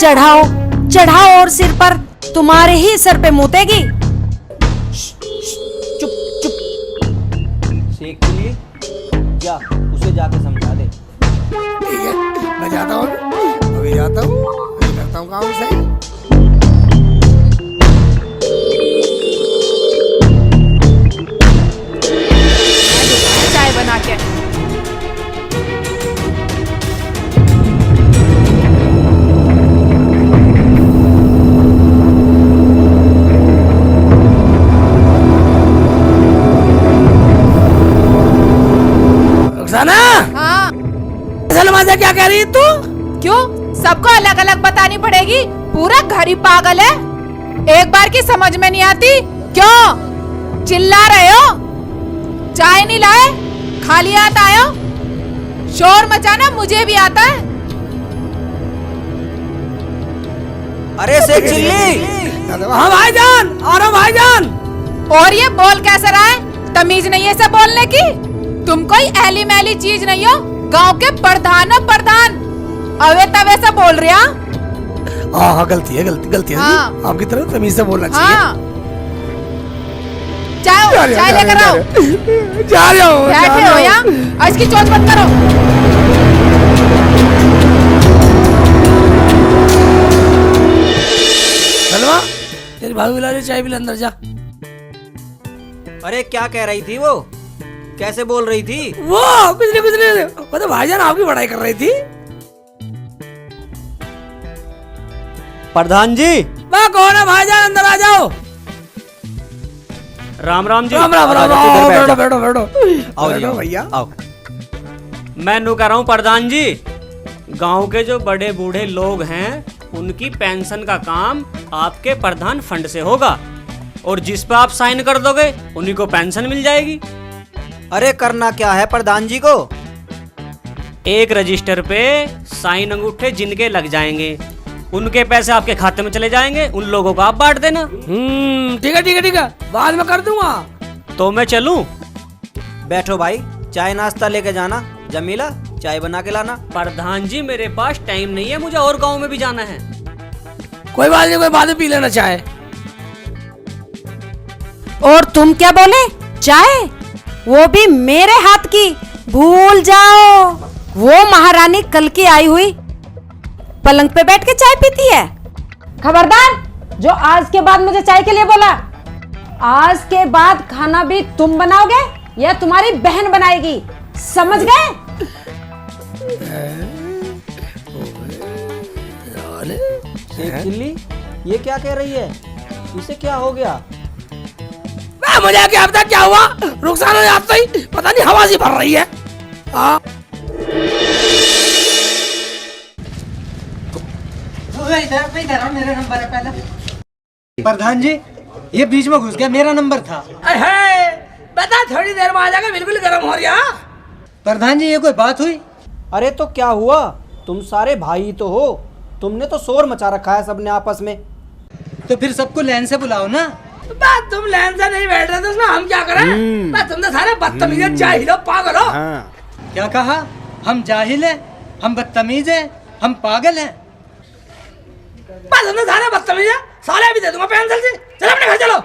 चढ़ाओ चढ़ाओ और सिर पर, तुम्हारे ही सर पे मुतेगी। चुप चुप। शेख के लिए जा, उसे जाके समझा दे। ठीक है, मैं जाता हूँ, अभी जाता हूँ, करता हूँ काम सही। चाय बना के। रुखसाना, हाँ सलमा क्या कह रही है तू? क्यों, सबको अलग अलग बतानी पड़ेगी? पूरा घर ही पागल है, एक बार की समझ में नहीं आती। क्यों चिल्ला रहे हो? चाय नहीं लाए, खाली हाथ आए हो? शोर मचाना मुझे भी आता है। अरे शेख चिल्ली। हाँ भाईजान, आ रहा हूँ भाईजान। और ये बोल कैसे रहा है? तमीज नहीं है सब बोलने की? तुम कोई ऐली मैली चीज नहीं हो, गांव के प्रधान हो प्रधान, अवे तवे से बोल रहे हैं। हाँ गलती है, गलती है। हाँ। आपकी तरफ तमीज से बोलना चाहिए। हाँ चाय लेकर आओ। जा रहा हूँ। बैठे हो यहाँ, आज की चोट मत करो। सलमा, तेरी भाभी बुला रही, चाय पिला, अंदर जा। अरे क्या कह रही थी वो? कैसे बोल रही थी? वो कुछ नहीं, वो तो भाईजान आपकी बड़ाई कर रही थी। प्रधान जी। मैं कौन है भाईजान, अंदर आ जाओ। राम राम जी। राम राम राम, इधर बैठ जा। बैठो बैठो। आओ जी, बैठो आओ, भैया। आओ। मैं नु कह रहा हूँ प्रधान जी, गांव के जो बड़े बूढ़े लोग हैं उनकी पेंशन का काम आपके प्रधान फंड से होगा, और जिस पे आप साइन कर दोगे उन्हीं को पेंशन मिल जाएगी। अरे करना क्या है प्रधान जी को? एक रजिस्टर पे साइन अंगूठे जिनके लग जाएंगे उनके पैसे आपके खाते में चले जाएंगे, उन लोगों को आप बांट देना। ठीक है ठीक है ठीक है, बाद में कर दूंगा। तो मैं चलूं? बैठो भाई, चाय नाश्ता लेके जाना। जमीला, चाय बना के लाना। प्रधान जी मेरे पास टाइम नहीं है, मुझे और गांव में भी जाना है। कोई बात नहीं, कोई बाद में पी लेना चाय। और तुम क्या बोले? चाय, वो भी मेरे हाथ की? भूल जाओ, वो महारानी कल की आई हुई पलंग पे बैठ के चाय पीती है। खबरदार, जो आज के बाद मुझे चाय के लिए बोला, आज के बाद खाना भी तुम बनाओगे या तुम्हारी बहन बनाएगी, समझ गए? शेख चिल्ली, ये क्या कह रही है? इसे क्या हो गया? मुझे क्या पता क्या हुआ, रुखसाना ने आप ही पता नहीं हवा सी भर रही है। हाँ इधर मेरा नंबर है पहले। प्रधान जी, ये बीच में घुस गया, मेरा नंबर था। बता, थोड़ी देर में आ जाएगा, बिल्कुल गर्म हो रहा। प्रधान जी, ये कोई बात हुई? अरे तो क्या हुआ, तुम सारे भाई तो हो, तुमने तो शोर मचा रखा है सबने आपस में। तो फिर सबको लाइन से बुलाओ ना। बात तुम लाइन से नहीं बैठ रहे तो उसमें हम क्या करें? बात तुम तो सारे बदतमीज जाहिल हो, पागल हो। क्या कहा? हम जाहिल हैं, हम बदतमीज हैं, हम पागल हैं। बात तुम तो सारे बदतमीज है, साले भी दे दूंगा पेंसिल से। चलो अपने घर चलो।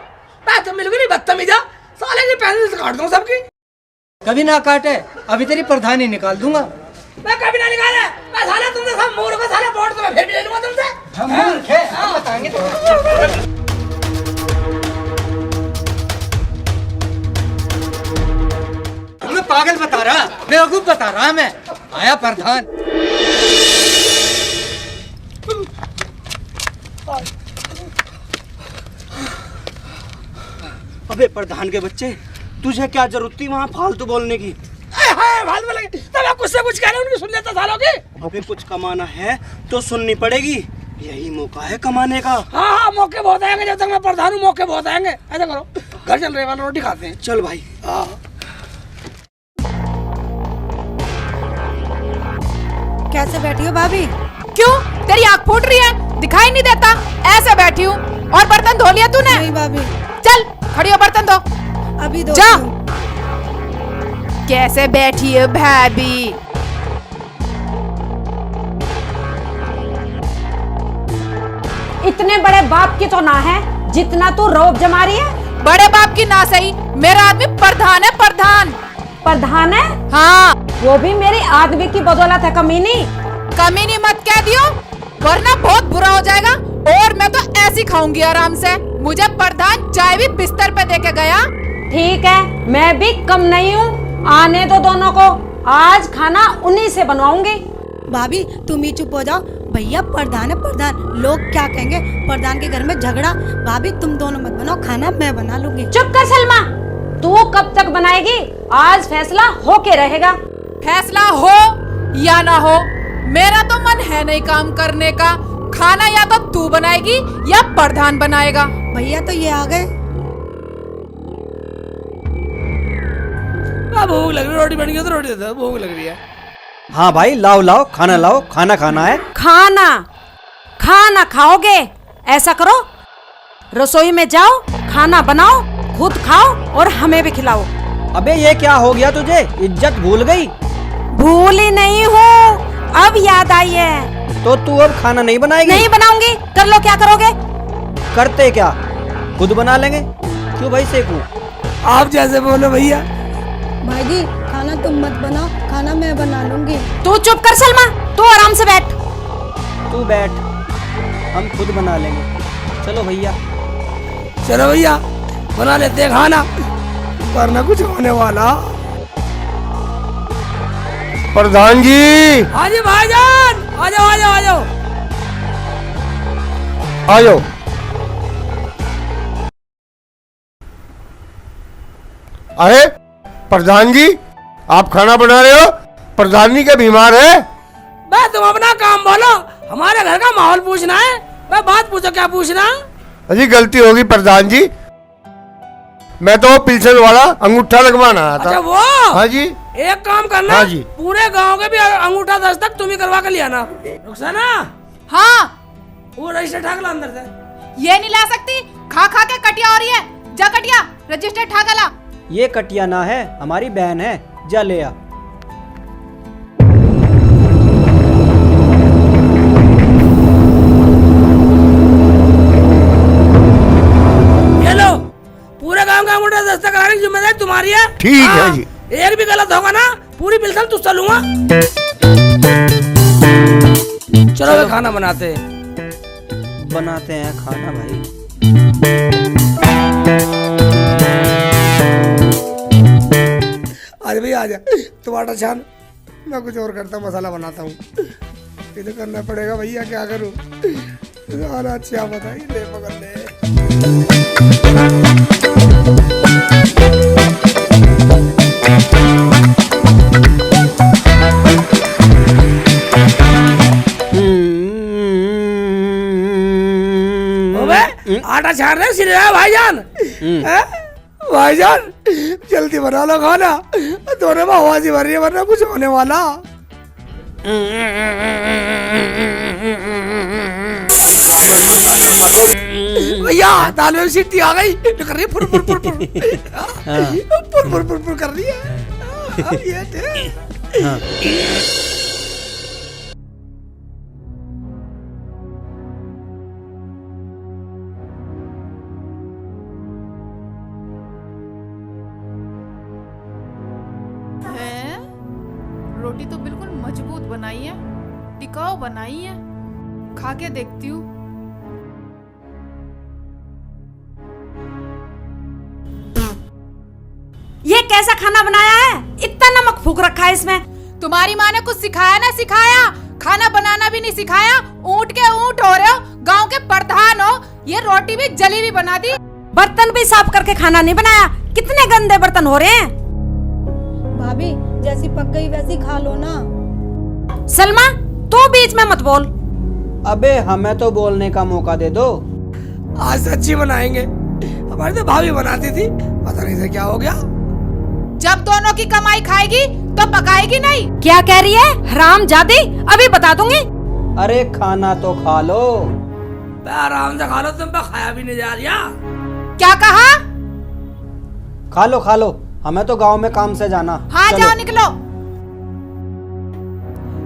बात तुम बिल्कुल ही बदतमीज है, साले की पेंसिल से काट दूंगा सबकी। कभी ना काटे, अभी तेरी प्रधानी निकाल दूंगा। मैं कभी ना निकाले, मैं साले तुमसे सब मूर्ख हो, साले वोट तुम्हें फिर भी ले लूंगा तुमसे। हम मूर्ख हैं, हम बताएंगे तुम्हें। मैं पागल बता रहा, बेवकूफ बता रहा मैं। आया प्रधान। अबे प्रधान के बच्चे, तुझे क्या जरूरत थी वहाँ फालतू बोलने की? तब कुछ से कुछ कह रहे, उनकी सुन लेता सालों की। अबे कुछ कमाना है तो सुननी पड़ेगी, यही मौका है कमाने का। हाँ हाँ, मौके बहुत आएंगे, जब तक मैं प्रधान हूँ मौके बहुत आएंगे। ऐसा करो, घर चल रहे वाला रोटी खाते हैं। चल भाई। कैसे बैठी हो भाभी? क्यों, तेरी आँख फूट रही है? दिखाई नहीं देता? ऐसे बैठी हूँ। और बर्तन धो लिया तूने? नहीं भाभी, चल खड़ी हो, बर्तन धो। अभी दो। जा। कैसे बैठी है भाभी? इतने बड़े बाप की तो ना है जितना तू रौब जमा रही है। बड़े बाप की ना सही, मेरा आदमी प्रधान है, प्रधान। प्रधान है? हाँ। वो भी मेरी आदमी की बदौलत है कमीनी। कमीनी मत कह दियो, वरना बहुत बुरा हो जाएगा। और मैं तो ऐसी खाऊंगी आराम से। मुझे प्रधान चाय भी बिस्तर पे देके गया। ठीक है, मैं भी कम नहीं हूँ, आने दो दोनों को, आज खाना उन्हीं से बनवाऊंगी। भाभी तुम ही चुप हो जाओ, भैया प्रधान है प्रधान, लोग क्या कहेंगे, प्रधान के घर में झगड़ा। भाभी तुम दोनों मत बनाओ, खाना मैं बना लूंगी। चुप कर सलमा, तू कब तक बनाएगी? आज फैसला होके रहेगा। फैसला हो या ना हो, मेरा तो मन है नहीं काम करने का। खाना या तो तू बनाएगी या प्रधान बनाएगा। भैया तो ये आ गए। भूख लग रही है, रोटी बन गई तो रोटी दे दो, भूख लग रही है। हाँ भाई, लाओ लाओ, खाना लाओ, खाना खाना है। खाना खाना खाओगे? ऐसा करो, रसोई में जाओ, खाना बनाओ, खुद खाओ और हमें भी खिलाओ। अबे ये क्या हो गया तुझे, इज्जत भूल गई? भूली नहीं हूँ, अब याद आई है। तो तू अब खाना नहीं बनाएगी? नहीं बनाऊंगी। कर लो, क्या करोगे? करते क्या, खुद बना लेंगे। क्यों भाई सेकू? आप जैसे बोलो भैया। भाई जी खाना तुम मत बनाओ, खाना मैं बना लूंगी। तू चुप कर सलमा, तू आराम से बैठ। तू बैठ, हम खुद बना लेंगे। चलो भैया। चलो भैया बना लेते हैं खाना, वरना कुछ होने वाला। प्रधान जी। हाँ जी भाईजान, आ जाओ आ जाओ आ जाओ। आ जाओ। अरे प्रधान जी, आप खाना बना रहे हो? प्रधान जी क्या बीमार है? बस तुम अपना काम बोलो, हमारे घर का माहौल पूछना है। मैं बात पूछो, क्या पूछना? अजी गलती होगी प्रधान जी, मैं तो पिल्सन वाला अंगूठा लगवाना आया था। अच्छा वो? हाँ जी। एक काम करना, हाँ जी। पूरे गांव के भी अंगूठा दस्तक तुम ही करवा के लिया ना। रुखसाना, हाँ। वो रजिस्टर ठाक ला अंदर से। ये नहीं ला सकती, खा खा के कटिया हो रही है। जा कटिया, रजिस्टर ठाका ला। ये कटिया ना है, हमारी बहन है, जा ले आ। ये लो, पूरे गांव का अंगूठा दस्तक कराने की जिम्मेदारी तुम्हारी है। ठीक है हाँ, जी। एक भी गलत होगा ना, पूरी पिल्सन तुझसे लूंगा। चलो वे खाना बनाते हैं। बनाते हैं खाना भाई। आज भैया आजा, टमाटर छान, मैं कुछ और करता, मसाला बनाता हूँ। ये तो करना पड़ेगा भैया, क्या करूँ। अच्छा बताइए, ले पकड़ ले। आटा छान रहे सिर भाईजान। हैं? भाईजान जल्दी बना लो खाना, दोनों में आवाज भर रही है, वरना कुछ होने वाला। भैया दाल में सीटी आ गई, कर रही है फुर फुर फुर फुर फुर फुर फुर फुर कर रही है। ये थे। रोटी तो बिल्कुल मजबूत बनाई है, टिकाऊ बनाई है। खा के देखती हूँ। ये कैसा खाना बनाया है? इतना नमक फूक रखा है इसमें। तुम्हारी माँ ने कुछ सिखाया ना सिखाया, खाना बनाना भी नहीं सिखाया। ऊँट के ऊँट हो रहे हो, गांव के प्रधान हो। ये रोटी भी जली भी बना दी। बर्तन भी साफ करके खाना नहीं बनाया। कितने गंदे बर्तन हो रहे हैं। भाभी जैसी पक गई वैसी खा लो ना। सलमा तू बीच में मत बोल। अबे हमें तो बोलने का मौका दे दो। आज सच्ची बनाएंगे, हमारी तो भाभी बनाती थी, पता नहीं से क्या हो गया। जब दोनों की कमाई खाएगी तो पकाएगी नहीं। क्या कह रही है हरामजादी? अभी बता दूंगी। अरे खाना तो खा लो। आराम से खा लो, तुम पे खाया भी नहीं जा रहा। क्या कहा? खा लो, हमें तो गांव में काम से जाना। हाँ चलो। जाओ निकलो।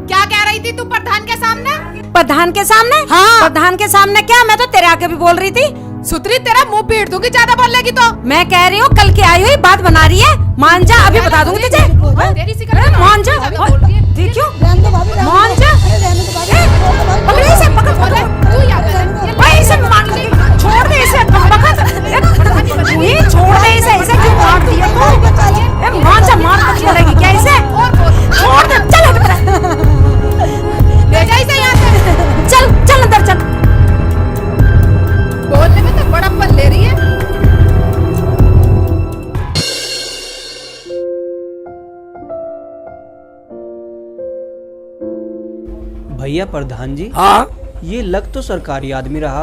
क्या कह रहे रही थी तू प्रधान के सामने? प्रधान के सामने? हाँ। प्रधान के सामने क्या, मैं तो तेरे आगे भी बोल रही थी। सुतरी तेरा मुंह पीट दूंगी ज्यादा बोल लेगी तो। मैं कह रही हूँ कल की आई हुई बात बना रही है, मान जा, अभी बता दूंगी तुझे। तेरी सी करके मान जा, अभी बोल रही है। देखियो, रहने दो भाभी, रहने दो। मान जा। अरे रहने दो भाभी, पकड़ इसे, पकड़, बोले, पकड़। तू याद है, भाई इसे मान ले, छोड़ दे इसे, पकड़। ये छोड़ दे इसे, इसे क्यों मार दिया तू? ए मान जा, मार तो छोड़ेगी क्या इसे? छोड़ दे, चल हट। ले जा इसे यहाँ से। चल चल अंदर चल। बोलने में तो बड़ा पल ले रही है। भैया प्रधान जी, हाँ ये लग तो सरकारी आदमी रहा।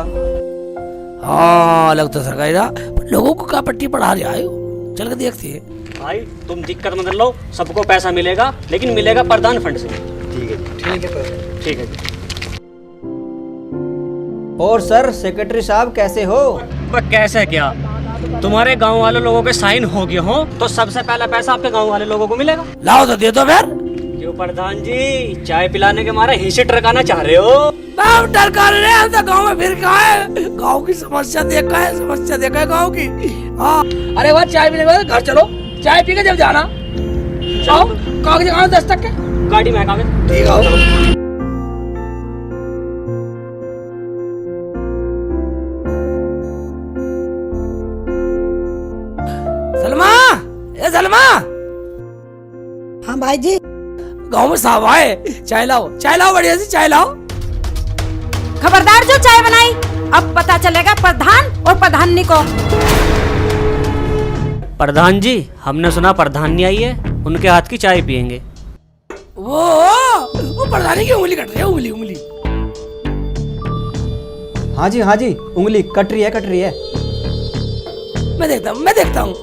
हाँ, लग तो सरकारी रहा, पर लोगों को क्या पट्टी पढ़ा रहा है? चल के देखते हैं। भाई तुम दिक्कत मत लो, सबको पैसा मिलेगा, लेकिन मिलेगा प्रधान फंड से। ठीक है जी। और सर सेक्रेटरी साहब कैसे हो? वह कैसे क्या, तुम्हारे गांव वाले लोगों के साइन हो गए हो तो सबसे पहला पैसा आपके गांव वाले लोगों को मिलेगा। लाओ तो दे दो फिर। क्यों प्रधान जी, चाय पिलाने के मारे हिस्से टरकाना चाह रहे हो? डरका रहे हैं, हम तो गाँव में फिर कहाँ है? गाँव की समस्या देखा है, समस्या देखा है गाँव की। हाँ, अरे वह चाय पीने के बाद घर चलो, चाय पी के जब जाना। आओ, कागज कहाँ 10 तक के? गाड़ी में कागज। ठीक है, आओ। सलमा, ए सलमा, हाँ भाई जी। गाँव में साहब आए, चाय लाओ, चाय लाओ, बढ़िया सी चाय लाओ। खबरदार जो चाय बनाई, अब पता चलेगा प्रधान और प्रधानी को। प्रधान जी, हमने सुना प्रधानी आई है, उनके हाथ की चाय पियेंगे। वो प्रधानी की उंगली कट रही है, उंगली। हाँ जी, उंगली कट रही है। मैं देखता हूँ।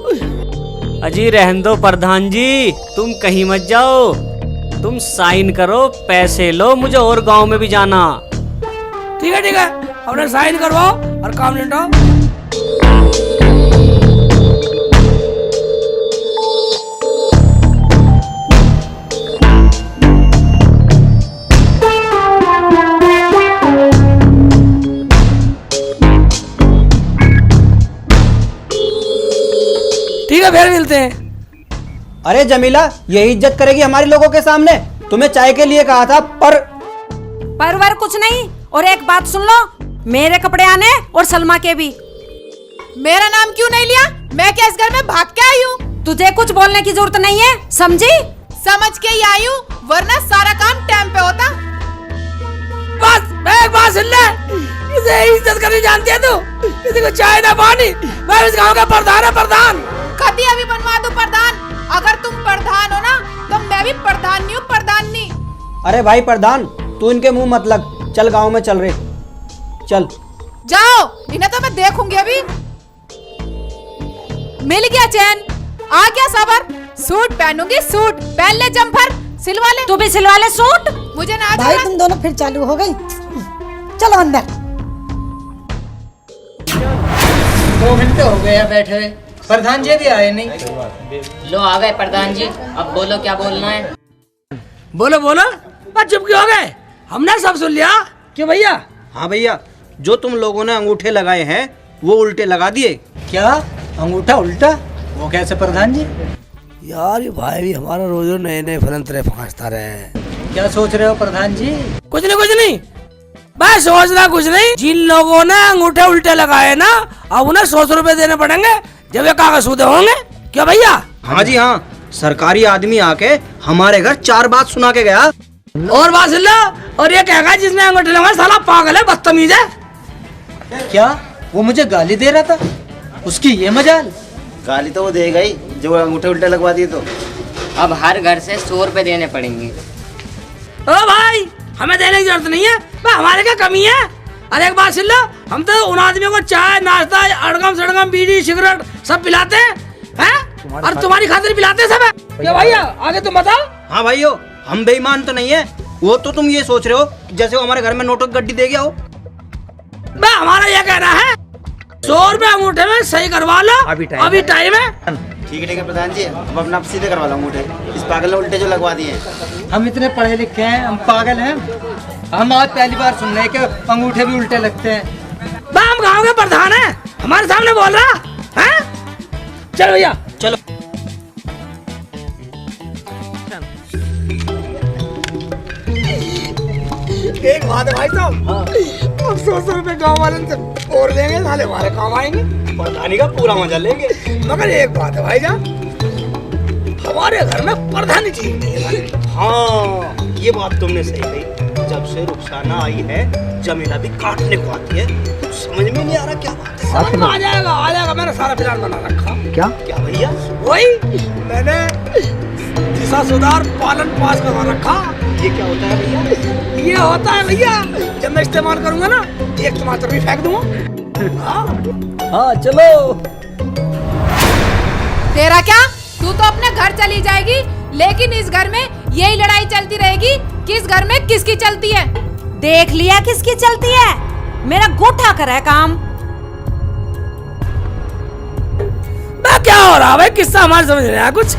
अजी रहने दो प्रधान जी, तुम कहीं मत जाओ, तुम साइन करो, पैसे लो, मुझे और गांव में भी जाना। ठीक है, अपने साइन करवाओ और काम निपटाओ। ठीक है, फिर मिलते हैं। अरे जमीला, यही इज्जत करेगी हमारे लोगों के सामने? तुम्हें चाय के लिए कहा था, परवर कुछ नहीं। और एक बात सुन लो, मेरे कपड़े आने और सलमा के भी। मेरा नाम क्यों नहीं लिया? मैं क्या इस घर में भाग के आई हूँ? तुझे कुछ बोलने की जरूरत नहीं है, समझी? समझ के ही आई हूँ, वरना सारा काम टाइम पे होता। बस एक बात सुन ले, इसे इज्जत करनी जानती है तू? किसी को चाय ना पानी, मैं इस गांव का प्रधान है, प्रधान। कभी अभी बनवा दो प्रधान। अगर तुम प्रधान हो ना, तो मैं भी प्रधान नहीं हूँ, प्रधानी। अरे भाई प्रधान, तू इनके मुंह मत लग, चल गांव में चल रहे, चल। जाओ, इन्हें तो मैं देखूंगी अभी। मिल गया चैन, आ गया सबर। सूट पहनूंगी, सूट पहन ले, जम्फर सिलवा ले। तू भी सिलवा ले सूट। मुझे ना भाई तुम दोनों फिर चालू हो गई। चलो अंदर। 2 घंटे हो गए हैं बैठे हुए, प्रधान जी भी आए नहीं। लो आ गए प्रधान जी, अब बोलो क्या बोलना है। बोलो बस चुप क्यों हो गए? हमने सब सुन लिया। क्यों भैया? हाँ भैया, जो तुम लोगों ने अंगूठे लगाए हैं वो उल्टे लगा दिए। क्या अंगूठा उल्टा? वो कैसे प्रधान जी? यार ये भाई भी हमारा रोज नए फलंतरे फंसता रहे। क्या सोच रहे हो प्रधान जी? कुछ नहीं, मैं सोच रहा कुछ नहीं। जिन लोगों ने अंगूठे उल्टे लगाए ना, अब उन्हें 100 रुपए देने पड़ेंगे जब ये कागज सूदे होंगे। क्या भैया? हाँ जी हाँ, सरकारी आदमी आके हमारे घर 4 बात सुना के गया। और बात सुन लो, और ये कहेगा जिसने अंगूठे लगाए साला पागल है, बदतमीज है। क्या वो मुझे गाली दे रहा था? उसकी ये मजाल। गाली तो वो देगा ही जो अंगूठे उल्टे लगवा दिए तो। अब हर घर से 100 रुपए देने पड़ेंगे। ओ भाई, हमें देने की जरूरत नहीं है, हमारे क्या कमी है? अरे एक बात सुन लो, हम तो उन आदमियों को चाय नाश्ता अड़गम सड़गम बीड़ी सिगरेट सब पिलाते हैं, और तुम्हारी खातिर पिलाते हैं सब। क्या भैया आगे तुम बताओ। हाँ भाइयों, हम बेईमान तो नहीं है। वो तो तुम ये सोच रहे हो जैसे वो हमारे घर में नोटों की गड्डी दे गया हो। हमारा ये कहना है 100 रुपए अंगूठे में सही करवा लो, अभी टाइम है। ठीक है प्रधान जी, अब अपना सीधे करवा लो अंगूठे। इस पागल ने उल्टे जो लगवा दिए हैं। हम इतने पढ़े लिखे हैं, हम पागल हैं? हम आज पहली बार सुन रहे हैं कि अंगूठे भी उल्टे लगते हैं। बा हम गांव के प्रधान है, हमारे सामने बोल रहा है? चलो भैया चलो। एक बात है भाई साहब, अब 100 रुपए गाँव वाले से और लेंगे, साले हमारे काम आएंगे, प्रधानी का पूरा मजा लेंगे। मगर एक बात है भाई साहब, हमारे घर में प्रधानी ठीक नहीं है। हाँ, ये बात तुमने सही कही। जब से रुखसाना आई है, जमीला भी काटने को आती है। कुछ समझ में नहीं आ रहा क्या बात है। समझ में आ जाएगा। मैंने सारा प्लान बना रखा। क्या क्या भैया? वही मैंने दिशा सुधार पालन पास करवा रखा। ये क्या होता है भैया? ये होता है भैया, जब मैं इस्तेमाल करूंगा ना, एक टमाटर भी फेंक दूंगा। हाँ चलो। तेरा क्या, तू तो अपने घर चली जाएगी, लेकिन इस घर में यही लड़ाई चलती रहेगी, किस घर में किसकी चलती है। देख लिया किसकी चलती है, मेरा गोठा करे काम। क्या हो रहा है भाई, किस्सा हमारे समझ नहीं आया कुछ।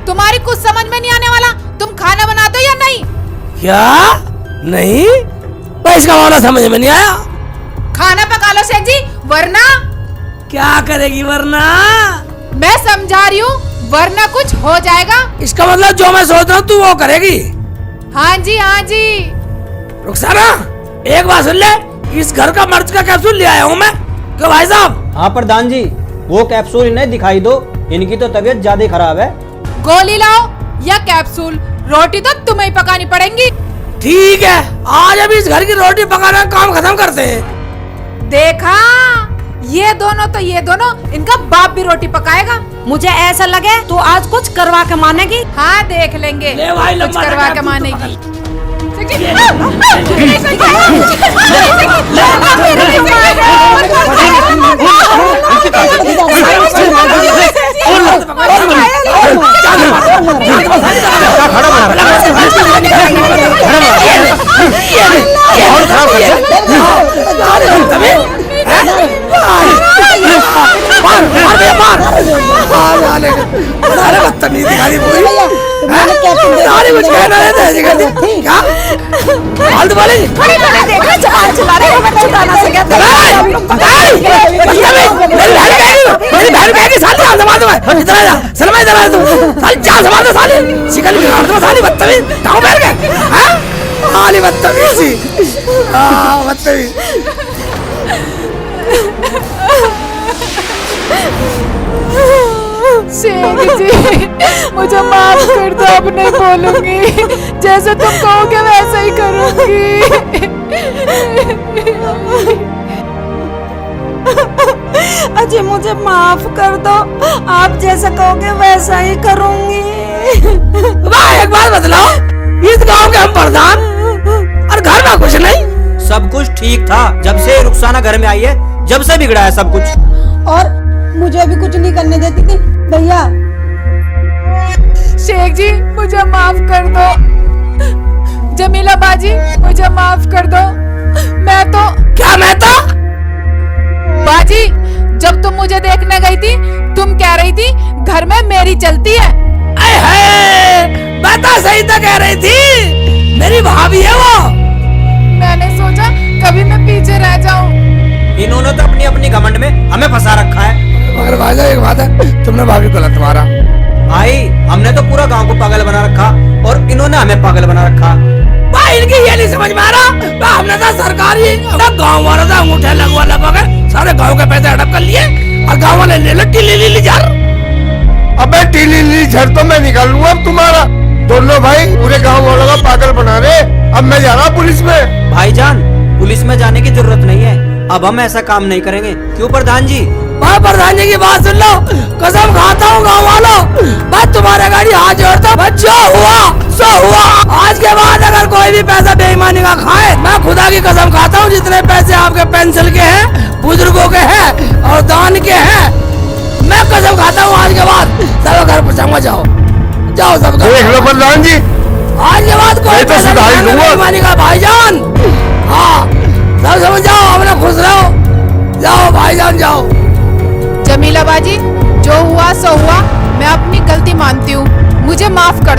तुम्हारी कुछ समझ में नहीं आने वाला। तुम खाना बनाते हो या नहीं? क्या नहीं भाई, इसका मामला समझ में नहीं आया। खाना पका लो शेख जी, वरना क्या करेगी वरना? मैं समझा रही हूँ, वरना कुछ हो जाएगा। इसका मतलब जो मैं सोच रहा हूँ तू वो करेगी। हाँ जी हाँ जी। रुखसाना एक बात सुन ले, इस घर का मर्च का कैप्सूल ले आया हूँ मैं। क्यों भाई साहब? हाँ प्रधान जी, वो कैप्सूल इन्हें दिखाई दो, इनकी तो तबीयत ज्यादा ही खराब है। गोली लाओ या कैप्सूल, रोटी तो तुम्हें ही पकानी पड़ेगी। ठीक है, आज अभी इस घर की रोटी पकाने का काम खत्म करते हैं। देखा, ये दोनों, इनका बाप भी रोटी पकाएगा। मुझे ऐसा लगे तो आज कुछ करवा के मानेगी। हाँ देख लेंगे, ले भाई, कुछ लंबा करवा लगा के तू मानेगी। शेख जी मुझे माफ कर दो, अब नहीं बोलूंगी, जैसे तुम कहोगे वैसा ही करूंगी। अजय मुझे माफ कर दो, आप जैसा कहोगे वैसा ही करूंगी। एक बात बतलाओ, इस गांव के हम प्रधान और घर में कुछ नहीं। सब कुछ ठीक था जब से रुखसाना घर में आई है, जब से बिगड़ा है सब कुछ। और मुझे भी कुछ नहीं करने देती थी भैया। शेख जी मुझे माफ कर दो, जमीला बाजी मुझे माफ कर दो। मैं तो बाजी, जब तुम मुझे देखने गई थी, तुम कह रही थी घर में मेरी चलती है। बता, सही तो कह रही थी, मेरी भाभी है वो। मैंने सोचा कभी मैं पीछे रह जाऊं। इन्होंने तो अपनी अपनी घमंड में हमें फंसा रखा है। मगर भाई एक बात है, तुमने भाभी को गलत मारा। भाई हमने तो पूरा गांव को पागल बना रखा और इन्होंने हमें पागल बना रखा। भाई इनकी ये नहीं समझ में आ रहा, हमने तो सरकारी गाँव वालों से अंगूठे लगवा कर सारे गाँव के पैसे हड़प कर लिए और गाँव वाले ले लो टीली झर। अबे टीली झर तो मैं निकाल लूंगा अब तुम्हारा। दोनों भाई पूरे गांव वालों का पागल बना रहे। अब मैं जा रहा पुलिस में। भाईजान, पुलिस में जाने की जरूरत नहीं है, अब हम ऐसा काम नहीं करेंगे। क्यों प्रधान जी? भाई प्रधान जी की बात सुन लो, कसम खाता हूँ गाँव वालों, बस तुम्हारे गाड़ी हाथ जोड़ता हूँ, जो हुआ सो हुआ। आज के बाद अगर कोई भी पैसा बेईमानी का खाए, मैं खुदा की कसम खाता हूँ, जितने पैसे आपके पेंशन के हैं, बुजुर्गों के हैं और दान के हैं, मैं कसम खाता हूँ आज के बाद सब घर पहुँचाऊंगा। जाओ सब देख लो प्रधान जी, आज के बाद कोई तो सुधार दूंगा बेईमानी का भाईजान। हाँ सब समझ जाओ, अपना खुश रहो। जाओ भाईजान जाओ। जमीला बाजी, जो हुआ सो हुआ, मैं अपनी गलती मानती हूँ, मुझे माफ कर दो।